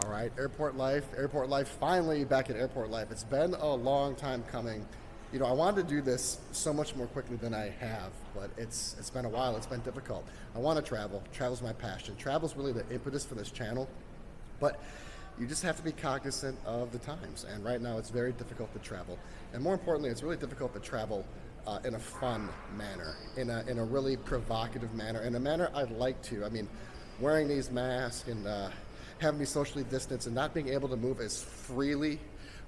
All right, airport life, finally back at airport life. It's been a long time coming. You know, I wanted to do this so much more quickly than I have, but it's been a while, it's been difficult. I want to travel. Travel's my passion. Travel's really the impetus for this channel, but you just have to be cognizant of the times, and right now it's very difficult to travel. And more importantly, it's really difficult to travel in a fun manner, in a really provocative manner, in a manner I'd like to. I mean, wearing these masks and having me socially distanced and not being able to move as freely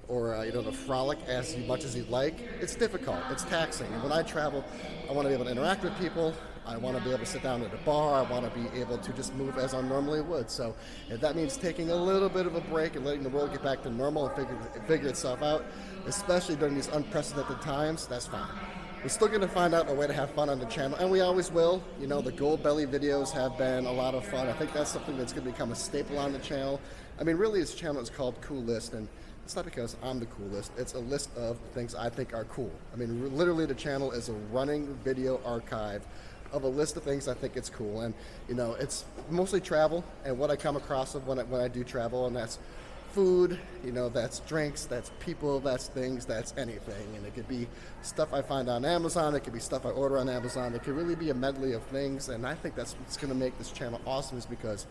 or to frolic as much as you'd like, it's difficult, it's taxing. And when I travel, I want to be able to interact with people, I want to be able to sit down at a bar, I want to be able to just move as I normally would. So if that means taking a little bit of a break and letting the world get back to normal and figure itself out, especially during these unprecedented times, that's fine. We're still going to find out a way to have fun on the channel, and we always will. You know, the Gold Belly videos have been a lot of fun. I think that's something that's going to become a staple on the channel. I mean, really, this channel is called Coolist, and it's not because I'm the coolest. It's a list of things I think are cool. I mean, literally, the channel is a running video archive of a list of things I think it's cool. And, you know, it's mostly travel and what I come across when I do travel, and that's food, you know, that's drinks, that's people, that's things, that's anything. And it could be stuff I find on Amazon, it could be stuff I order on Amazon, it could really be a medley of things. And I think that's what's going to make this channel awesome, is because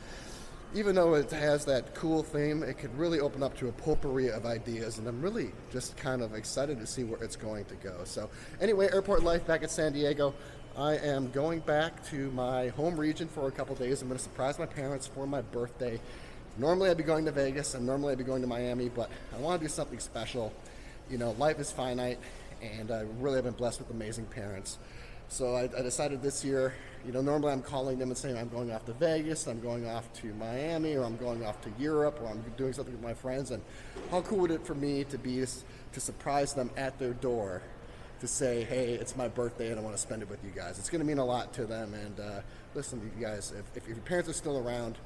even though it has that cool theme, it could really open up to a potpourri of ideas, and I'm really just kind of excited to see where it's going to go. So anyway, airport life back at San Diego. I am going back to my home region for a couple days. I'm going to surprise my parents for my birthday. Normally I'd be going to Vegas, and normally I'd be going to Miami, but I want to do something special. You know, life is finite, and I really have been blessed with amazing parents. So I decided this year, you know, normally I'm calling them and saying I'm going off to Vegas, I'm going off to Miami, or I'm going off to Europe, or I'm doing something with my friends. And how cool would it for me to be to surprise them at their door, to say, hey, it's my birthday and I want to spend it with you guys. It's going to mean a lot to them. And listen, you guys, if your parents are still around,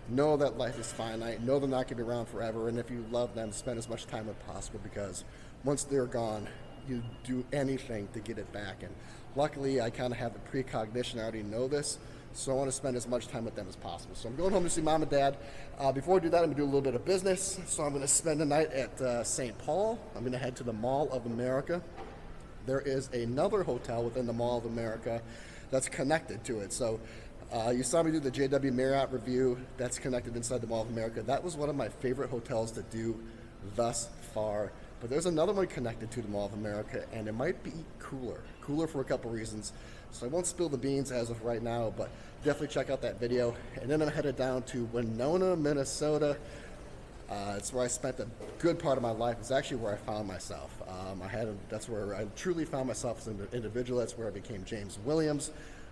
know that life is finite, know they're not going to be around forever, and if you love them, spend as much time as possible, because once they're gone, you do anything to get it back. And luckily, I kind of have the precognition, I already know this, so I want to spend as much time with them as possible. So I'm going home to see mom and dad. Before I do that, I'm going to do a little bit of business. So I'm going to spend the night at St. Paul. I'm going to head to the Mall of America. There is another hotel within the Mall of America that's connected to it. So you saw me do the JW Marriott review. That's connected inside the Mall of America. That was one of my favorite hotels to do thus far. But there's another one connected to the Mall of America, and it might be cooler for a couple reasons. So I won't spill the beans as of right now, but definitely check out that video. And then I'm headed down to Winona, Minnesota. It's where I spent a good part of my life. It's actually where I found myself. That's where I truly found myself as an individual. That's where I became James Williams,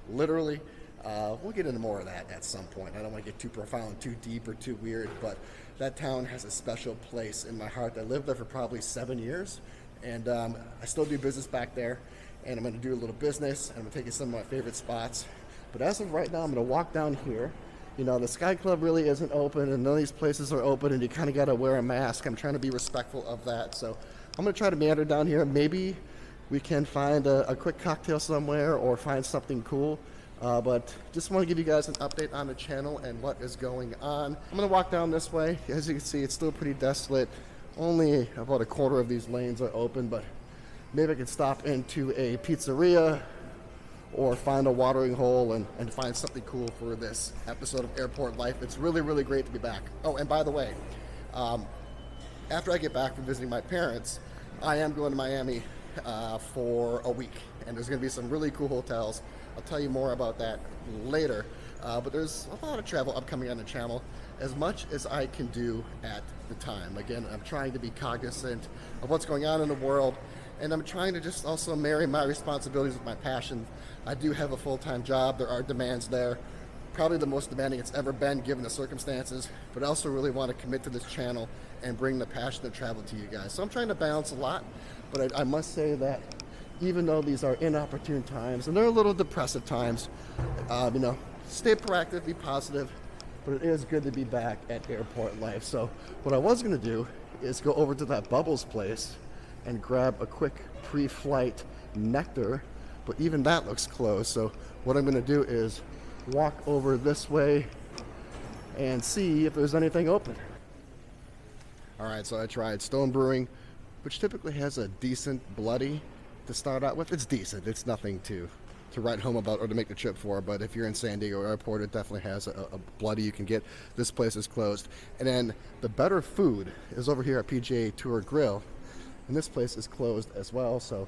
literally. We'll get into more of that at some point. I don't want to get too profound, too deep, or too weird, but that town has a special place in my heart. I lived there for probably 7 years, and I still do business back there, and I'm going to do a little business, and I'm going to take you to some of my favorite spots. But as of right now, I'm going to walk down here. You know, the Sky Club really isn't open, and none of these places are open, and you kind of got to wear a mask. I'm trying to be respectful of that, so I'm going to try to meander down here. Maybe we can find a quick cocktail somewhere or find something cool. But just want to give you guys an update on the channel and what is going on. I'm going to walk down this way. As you can see, it's still pretty desolate. Only about a quarter of these lanes are open, but maybe I could stop into a pizzeria or find a watering hole and find something cool for this episode of Airport Life. It's really, really great to be back. Oh, and by the way, after I get back from visiting my parents, I am going to Miami for a week, and there's going to be some really cool hotels. I'll tell you more about that later, but there's a lot of travel upcoming on the channel, as much as I can do at the time. Again, I'm trying to be cognizant of what's going on in the world, and I'm trying to just also marry my responsibilities with my passion. I do have a full-time job. There are demands there, probably the most demanding it's ever been given the circumstances, but I also really want to commit to this channel and bring the passion of travel to you guys. So I'm trying to balance a lot, but I must say that even though these are inopportune times, and they're a little depressive times, you know, stay proactive, be positive, but it is good to be back at Airport Life. So what I was going to do is go over to that Bubbles place and grab a quick pre-flight nectar, but even that looks closed. So what I'm going to do is walk over this way and see if there's anything open. All right, so I tried Stone Brewing, which typically has a decent bloody to start out with. It's decent. It's nothing to write home about or to make the trip for, but if you're in San Diego Airport, it definitely has a bloody you can get. This place is closed. And then the better food is over here at PGA Tour Grill, and this place is closed as well. So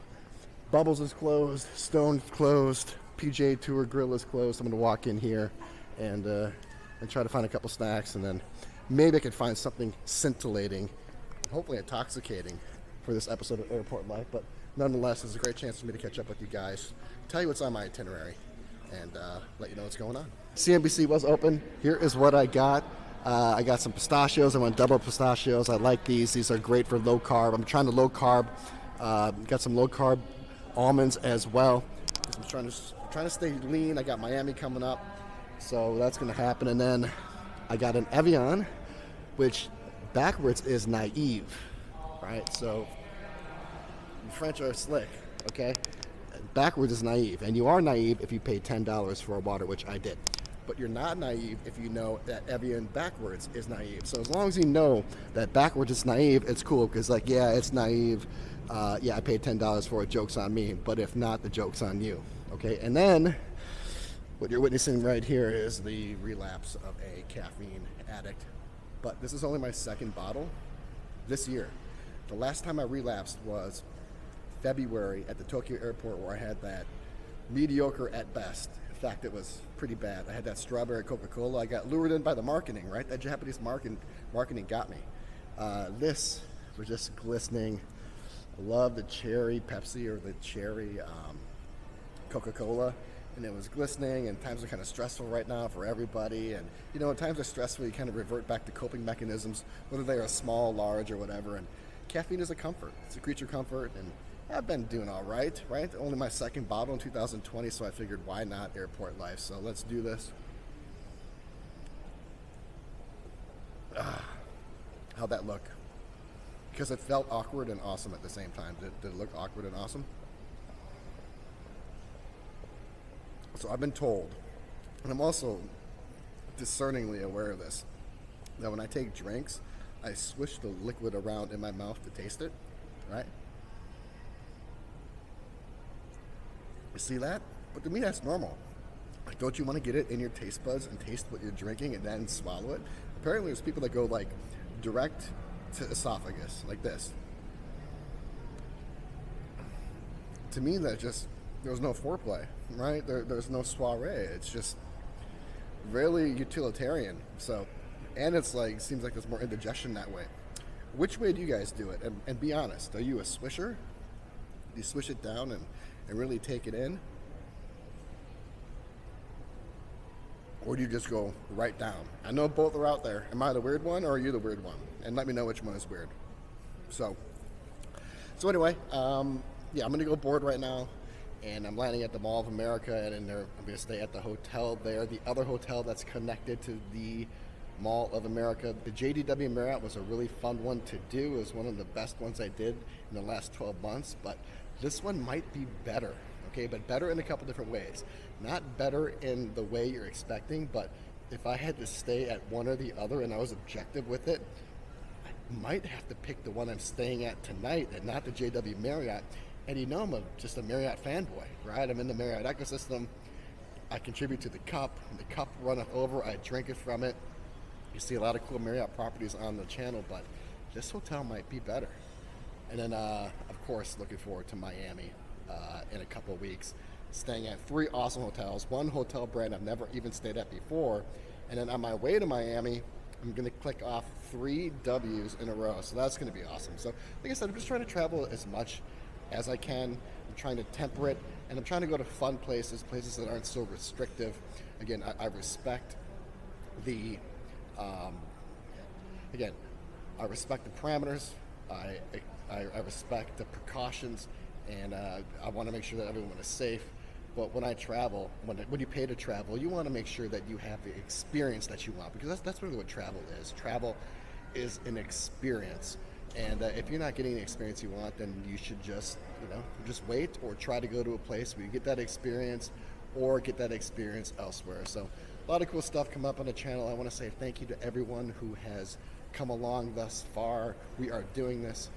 Bubbles is closed, Stone's closed, PGA Tour Grill is closed. I'm going to walk in here and try to find a couple snacks, and then maybe I could find something scintillating, hopefully intoxicating, for this episode of Airport Life. But nonetheless, it's a great chance for me to catch up with you guys, tell you what's on my itinerary, and let you know what's going on. CNBC was open. Here is what I got. I got some pistachios. I went double pistachios. I like these. These are great for low carb. I'm trying to low carb. Got some low carb almonds as well. I'm trying to stay lean. I got Miami coming up, so that's going to happen. And then I got an Evian, which backwards is naive, right? So the French are slick, okay? Backwards is naive, and you are naive if you pay $10 for a water, which I did. But you're not naive if you know that Evian backwards is naive. So as long as you know that backwards is naive, it's cool, because like, yeah, it's naive. Yeah, I paid $10 for it, joke's on me. But if not, the joke's on you, okay? And then what you're witnessing right here is the relapse of a caffeine addict. But this is only my second bottle this year. The last time I relapsed was February at the Tokyo airport, where I had that mediocre at best. In fact, it was pretty bad. I had that strawberry Coca-Cola. I got lured in by the marketing, right? That Japanese marketing got me. This was just glistening. I love the cherry Pepsi or the cherry Coca-Cola. And it was glistening, and times are kind of stressful right now for everybody. And, you know, when times are stressful, you kind of revert back to coping mechanisms, whether they are small, large, or whatever. And caffeine is a comfort. It's a creature comfort, and I've been doing all right? Only my second bottle in 2020, so I figured, why not Airport Life? So let's do this. How'd that look? Because it felt awkward and awesome at the same time. Did it look awkward and awesome? So I've been told, and I'm also discerningly aware of this, that when I take drinks, I swish the liquid around in my mouth to taste it, right? You see that? But to me, that's normal. Like, don't you want to get it in your taste buds and taste what you're drinking and then swallow it? Apparently, there's people that go like direct to esophagus, like this. To me, that just, there's no foreplay, right? There's no soiree. It's just really utilitarian. So, and it's like, seems like there's more indigestion that way. Which way do you guys do it? And be honest, are you a swisher? Do you swish it down and really take it in? Or do you just go right down? I know both are out there. Am I the weird one, or are you the weird one? And let me know which one is weird. So anyway, yeah, I'm gonna go board right now, and I'm landing at the Mall of America, and I'm gonna stay at the hotel there, the other hotel that's connected to the Mall of America. The JDW Marriott was a really fun one to do. It was one of the best ones I did in the last 12 months, but this one might be better, okay? But better in a couple different ways. Not better in the way you're expecting, but if I had to stay at one or the other and I was objective with it, I might have to pick the one I'm staying at tonight and not the JW Marriott. And you know, I'm just a Marriott fanboy, right? I'm in the Marriott ecosystem. I contribute to the cup. When the cup runneth over, I drink it from it. You see a lot of cool Marriott properties on the channel, but this hotel might be better. And then, of course, looking forward to Miami in a couple of weeks, staying at 3 awesome hotels, one hotel brand I've never even stayed at before. And then on my way to Miami, I'm going to click off 3 W's in a row. So that's going to be awesome. So like I said, I'm just trying to travel as much as I can. I'm trying to temper it, and I'm trying to go to fun places that aren't so restrictive. Again, I respect the, I respect the parameters. I respect the precautions, and I want to make sure that everyone is safe. But when I travel, when you pay to travel, you want to make sure that you have the experience that you want, because that's really what travel is. Travel is an experience, and if you're not getting the experience you want, then you should just wait, or try to go to a place where you get that experience, or get that experience elsewhere. So a lot of cool stuff come up on the channel. I want to say thank you to everyone who has come along thus far. We are doing this.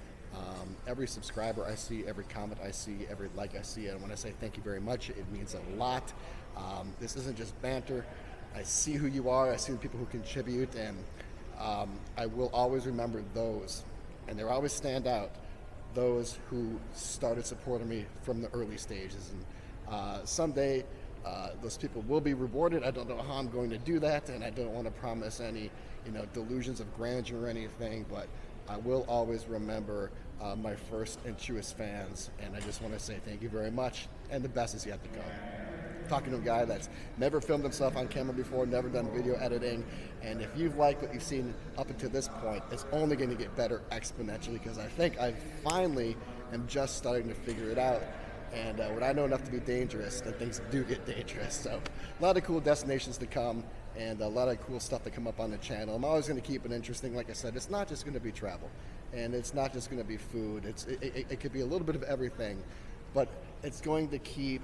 Every subscriber I see, every comment I see, every like I see, and when I say thank you very much, it means a lot. This isn't just banter. I see who you are, I see the people who contribute, and I will always remember those, and they always stand out, those who started supporting me from the early stages. And someday those people will be rewarded. I don't know how I'm going to do that, and I don't want to promise any delusions of grandeur or anything, but I will always remember my first and truest fans, and I just want to say thank you very much, and the best is yet to come. Talking to a guy that's never filmed himself on camera before, never done video editing, and if you've liked what you've seen up until this point, it's only going to get better exponentially, because I think I finally am just starting to figure it out. And when I know enough to be dangerous, then things do get dangerous. So a lot of cool destinations to come, and a lot of cool stuff to come up on the channel. I'm always going to keep it interesting. Like I said, it's not just going to be travel, and it's not just going to be food. It could be a little bit of everything, but it's going to keep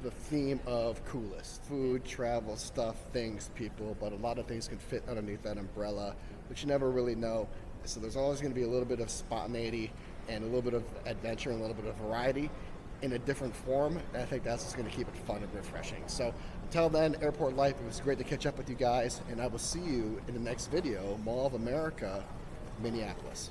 the theme of Coolist: food, travel, stuff, things, people. But a lot of things can fit underneath that umbrella, but you never really know. So there's always going to be a little bit of spontaneity and a little bit of adventure and a little bit of variety in a different form. And I think that's what's going to keep it fun and refreshing. So until then, Airport Life, it was great to catch up with you guys, and I will see you in the next video, Mall of America, Minneapolis.